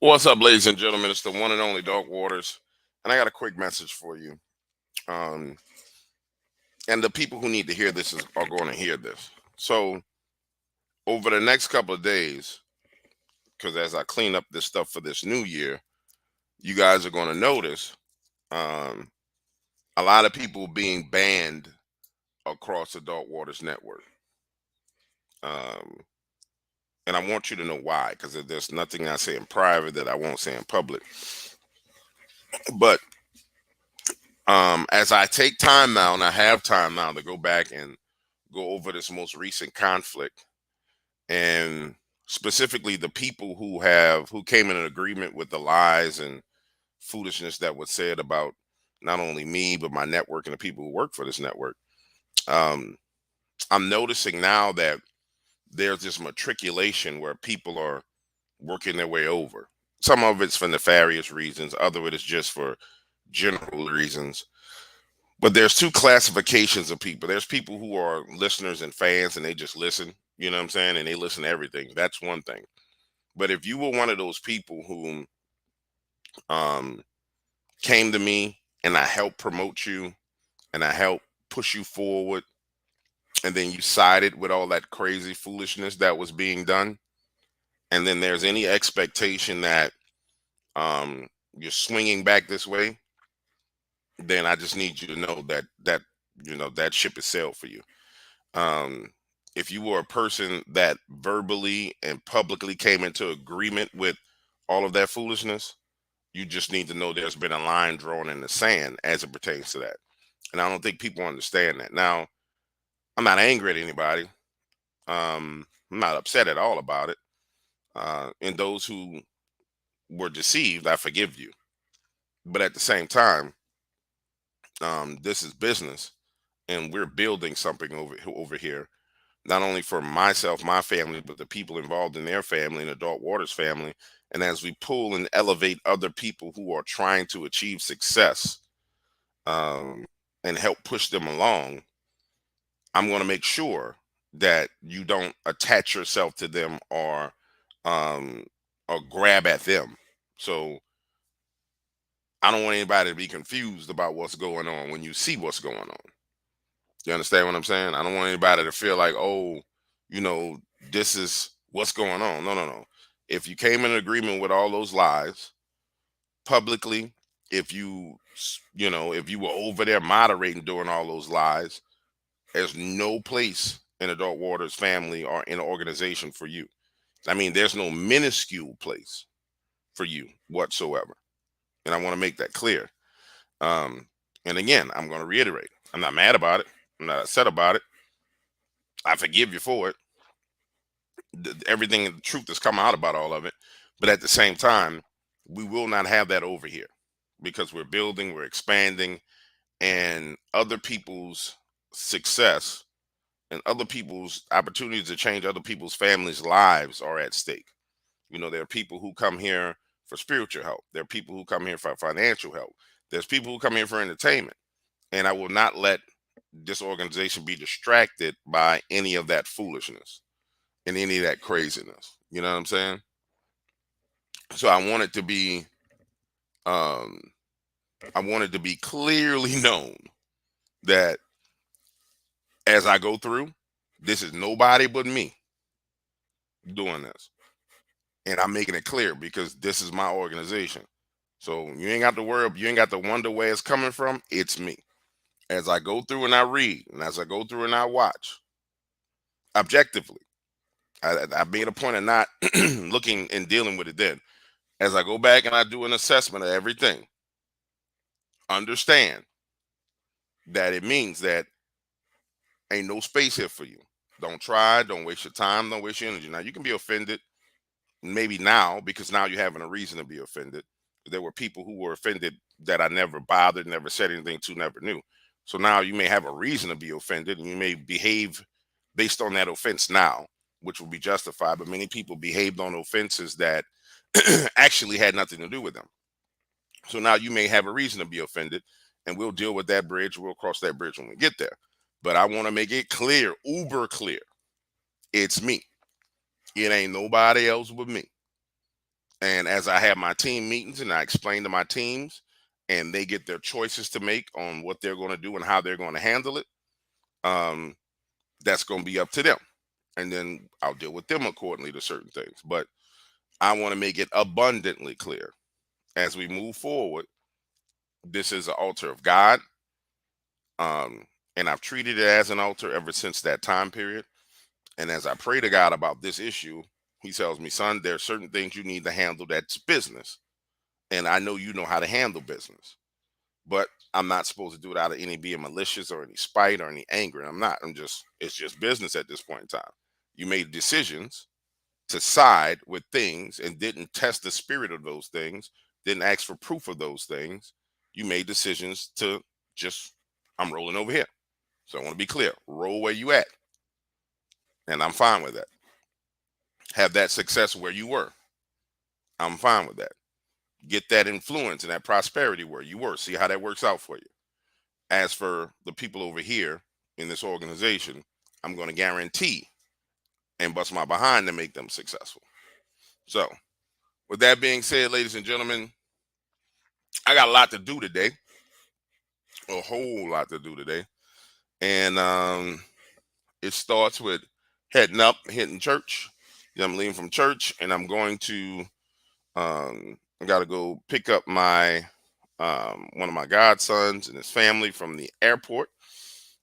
What's up, ladies and gentlemen? It's the one and only Dog Waters, and I got a quick message for you. Um, and the people who need to hear this are going to hear this. So, over the next couple of days, because as I clean up this stuff for this new year, you guys are going to notice um, a lot of people being banned across the Dog Waters network. Um, and I want you to know why, because there's nothing I say in private that I won't say in public. But as I take time now, and I have time now to go back and go over this most recent conflict, and specifically the people who came in an agreement with the lies and foolishness that was said about not only me but my network and the people who work for this network. um, I'm noticing now that there's this matriculation where people are working their way over. Some of it's for nefarious reasons, other of it is just for general reasons. But there's two classifications of people. There's people who are listeners and fans and they just listen, you know what I'm saying? And they listen to everything. That's one thing. But if you were one of those people who um, came to me and I helped promote you and I helped push you forward, and then you sided with all that crazy foolishness that was being done, and then there's any expectation that you're swinging back this way, then I just need you to know that that ship is sailed for you. Um, if you were a person that verbally and publicly came into agreement with all of that foolishness, you just need to know there's been a line drawn in the sand as it pertains to that. And I don't think people understand that. Now, I'm not angry at anybody. I'm not upset at all about it. And those who were deceived, I forgive you. But at the same time, this is business, and we're building something over here, not only for myself, my family, but the people involved in their family and Adult Waters family. And as we pull and elevate other people who are trying to achieve success, um, and help push them along, I'm going to make sure that you don't attach yourself to them um, or grab at them. So I don't want anybody to be confused about what's going on when you see what's going on. You understand what I'm saying? I don't want anybody to feel like, oh, you know, this is what's going on. No, no, no. If you came in agreement with all those lies publicly, if you were over there moderating during all those lies, there's no place in Adult Waters family or in an organization for you. I mean, there's no minuscule place for you whatsoever. And I want to make that clear. Um, and again, I'm going to reiterate, I'm not mad about it. I'm not upset about it. I forgive you for it. Everything, the truth has come out about all of it. But at the same time, we will not have that over here because we're building, we're expanding, and other people's success and other people's opportunities to change other people's families' lives are at stake. There are people who come here for spiritual help. There are people who come here for financial help. There's people who come here for entertainment. And I will not let this organization be distracted by any of that foolishness and any of that craziness. You know what I'm saying? So um I wanted to be clearly known that as I go through, this is nobody but me doing this. And I'm making it clear because this is my organization. So you ain't got to worry, you ain't got to wonder where it's coming from. It's me. As I go through and I read, and as I go through and I watch objectively, I made a point of not looking and dealing with it then. As I go back and I do an assessment of everything, understand that it means that ain't no space here for you. Don't try, don't waste your time, don't waste your energy. Now, you can be offended maybe now because now you're having a reason to be offended. There were people who were offended that I never bothered, never said anything to, never knew. So now you may have a reason to be offended and you may behave based on that offense now, which will be justified. But many people behaved on offenses that actually had nothing to do with them. So now you may have a reason to be offended, and we'll deal with that bridge. We'll cross that bridge when we get there. But I want to make it clear, uber clear, it's me. It ain't nobody else but me. And as I have my team meetings and I explain to my teams, and they get their choices to make on what they're going to do and how they're going to handle it, um, that's going to be up to them. And then I'll deal with them accordingly to certain things. But I want to make it abundantly clear as we move forward. This is an altar of God. Um, and I've treated it as an altar ever since that time period. And as I pray to God about this issue, he tells me, son, there are certain things you need to handle that's business. And I know you know how to handle business. But I'm not supposed to do it out of any being malicious or any spite or any anger. I'm not. It's just business at this point in time. You made decisions to side with things and didn't test the spirit of those things, didn't ask for proof of those things. You made decisions to just, I'm rolling over here. So I want to be clear, roll where you at. And I'm fine with that. Have that success where you were. I'm fine with that. Get that influence and that prosperity where you were. See how that works out for you. As for the people over here in this organization, I'm going to guarantee and bust my behind to make them successful. So, with that being said, ladies and gentlemen, I got a lot to do today, a whole lot to do today. And it starts with heading up, hitting church. I'm leaving from church and I'm going to, I got to go pick up my, one of my godsons and his family from the airport.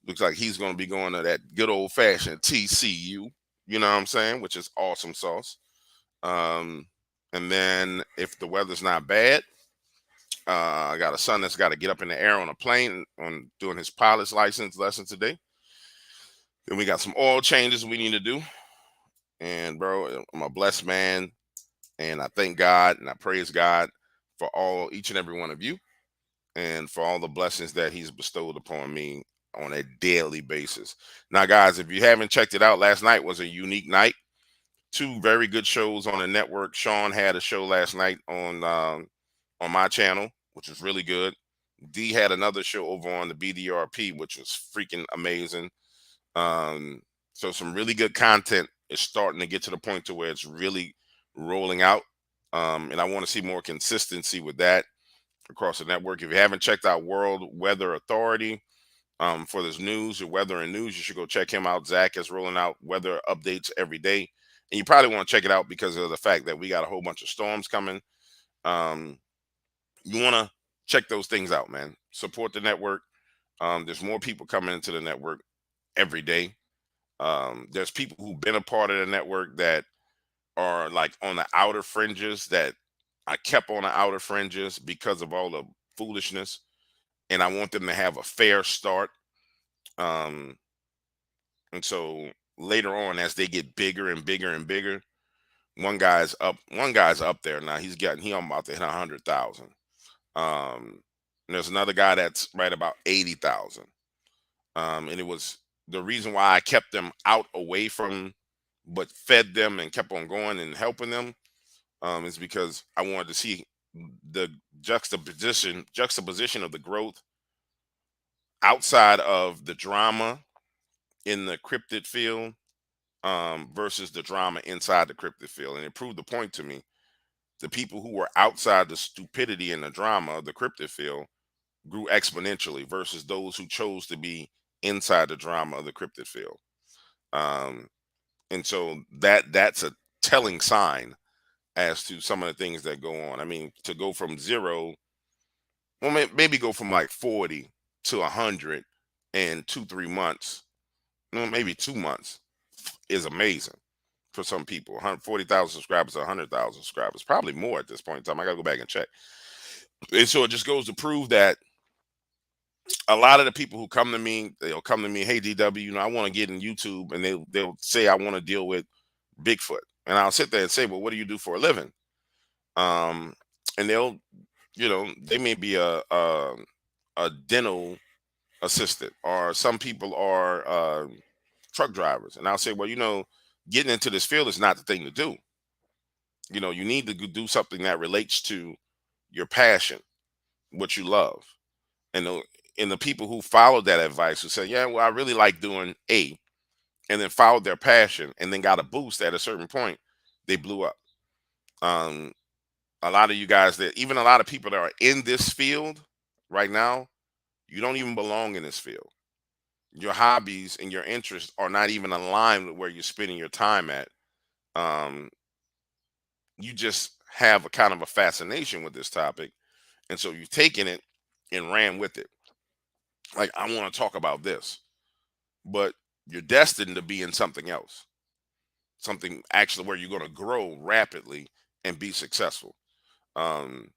Looks like he's going to be going to that good old fashioned TCU, you know what I'm saying, which is awesome sauce. Um, and then if the weather's not bad, I got a son that's got to get up in the air on a plane on doing his pilot's license lesson today. Then we got some oil changes we need to do. And bro, I'm a blessed man, and I thank God and I praise God for each and every one of you, and for all the blessings that He's bestowed upon me on a daily basis. Now, guys, if you haven't checked it out, last night was a unique night. Two very good shows on the network. Sean had a show last night on my channel, which was really good. D had another show over on the BDRP, which was freaking amazing. Um, so some really good content is starting to get to the point to where it's really rolling out. And I want to see more consistency with that across the network. If you haven't checked out World Weather Authority for this news, your weather and news, you should go check him out. Zach is rolling out weather updates every day. And you probably want to check it out because of the fact that we got a whole bunch of storms coming. Um, you want to check those things out, man. Support the network. There's more people coming into the network every day. There's people who've been a part of the network that are like on the outer fringes that I kept on the outer fringes because of all the foolishness, and I want them to have a fair start. Um, and so later on, as they get bigger and bigger and bigger, one guy's up there now. He on about to hit 100,000. And there's another guy that's right about 80,000. And it was the reason why I kept them out away from, but fed them and kept on going and helping them, is because I wanted to see the juxtaposition of the growth outside of the drama in the cryptid field, versus the drama inside the cryptid field. And it proved the point to me. The people who were outside the stupidity and the drama of the cryptid field grew exponentially versus those who chose to be inside the drama of the cryptid field. Um, and so that's a telling sign as to some of the things that go on. I mean, to go from zero, well, maybe go from like 40 to 100 in 2-3 months, no, maybe 2 months, is amazing for some people. 140,000 subscribers, 100,000 subscribers, probably more at this point in time. I gotta go back and check. And so it just goes to prove that a lot of the people who come to me, they'll come to me, hey DW, I want to get in YouTube, and they'll say I want to deal with Bigfoot, and I'll sit there and say, well, what do you do for a living? Um, and they'll, they may be a dental assistant, or some people are truck drivers, and I'll say, well, getting into this field is not the thing to do. You need to do something that relates to your passion, what you love. And the people who follow that advice who say, yeah, well, I really like doing A, and then followed their passion and then got a boost at a certain point, they blew up. Um, a lot of you guys, that even a lot of people that are in this field right now, you don't even belong in this field. Your hobbies and your interests are not even aligned with where you're spending your time at. Um, you just have a kind of a fascination with this topic, and so you've taken it and ran with it. Like, I want to talk about this, but you're destined to be in something else, something actually where you're going to grow rapidly and be successful. Um,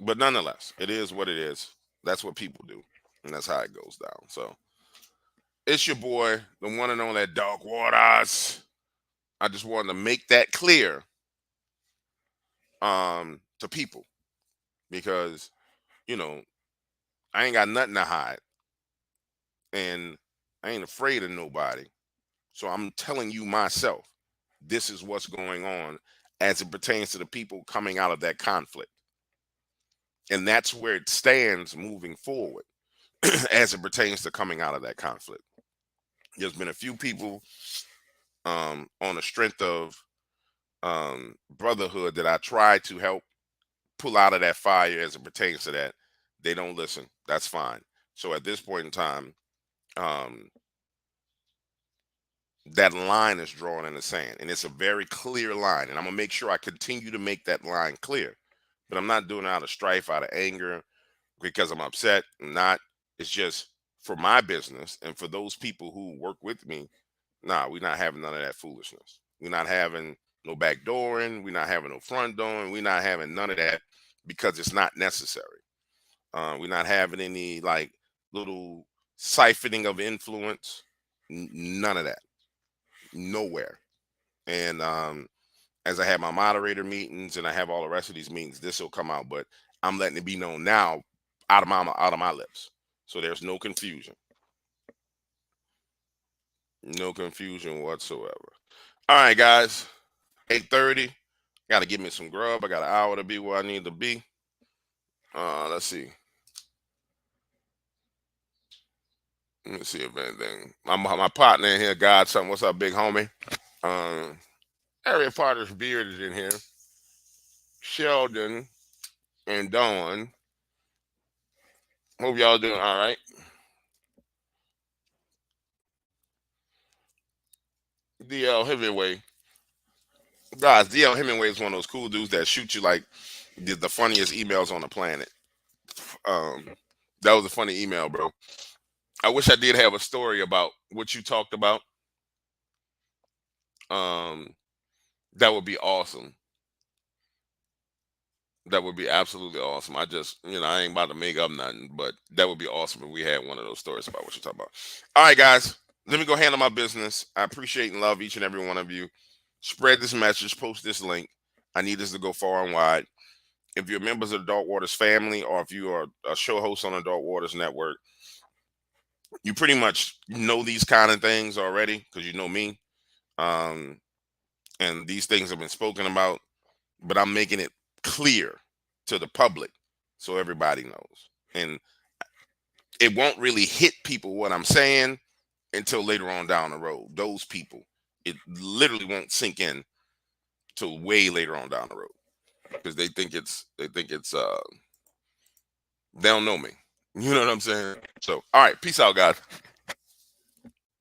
but nonetheless, it is what it is. That's what people do, and that's how it goes down. So it's your boy, the one and only Dog Waters. I just wanted to make that clear to people, because you know I ain't got nothing to hide, and I ain't afraid of nobody. So I'm telling you myself, this is what's going on as it pertains to the people coming out of that conflict. And that's where it stands moving forward as it pertains to coming out of that conflict. There's been a few people on the strength of brotherhood that I try to help pull out of that fire as it pertains to that. They don't listen. That's fine. So at this point in time, um, that line is drawn in the sand, and it's a very clear line. And I'm gonna make sure I continue to make that line clear. But I'm not doing it out of strife, out of anger, because I'm upset. I'm not. It's just for my business and for those people who work with me. Nah, we're not having none of that foolishness. We're not having no back dooring. We're not having no front dooring. We're not having none of that, because it's not necessary. We're not having any like little siphoning of influence. None of that. Nowhere. And as I have my moderator meetings and I have all the rest of these meetings, this will come out. But I'm letting it be known now, out of my lips, so there's no confusion. No confusion whatsoever. All right, guys. 8:30. Got to give me some grub. I got an hour to be where I need to be. Let's see. Let me see if anything. My partner in here, God, something. What's up, big homie? Um, Area Potter's Beard is in here. Sheldon and Dawn. Hope y'all doing all right. DL Hemingway. Guys, DL Hemingway is one of those cool dudes that shoot you like the funniest emails on the planet. Um, that was a funny email, bro. I wish I did have a story about what you talked about. Um, that would be awesome. That would be absolutely awesome. I just, I ain't about to make up nothing, but that would be awesome if we had one of those stories about what you're talking about. All right, guys, let me go handle my business. I appreciate and love each and every one of you. Spread this message, post this link. I need this to go far and wide. If you're members of the Dark Waters family, or if you are a show host on the Dark Waters Network, you pretty much know these kind of things already, because you know me. Um, and these things have been spoken about, but I'm making it clear to the public so everybody knows. And it won't really hit people what I'm saying until later on down the road. Those people, it literally won't sink in till way later on down the road, because they don't know me. You know what I'm saying? So, all right, peace out, guys.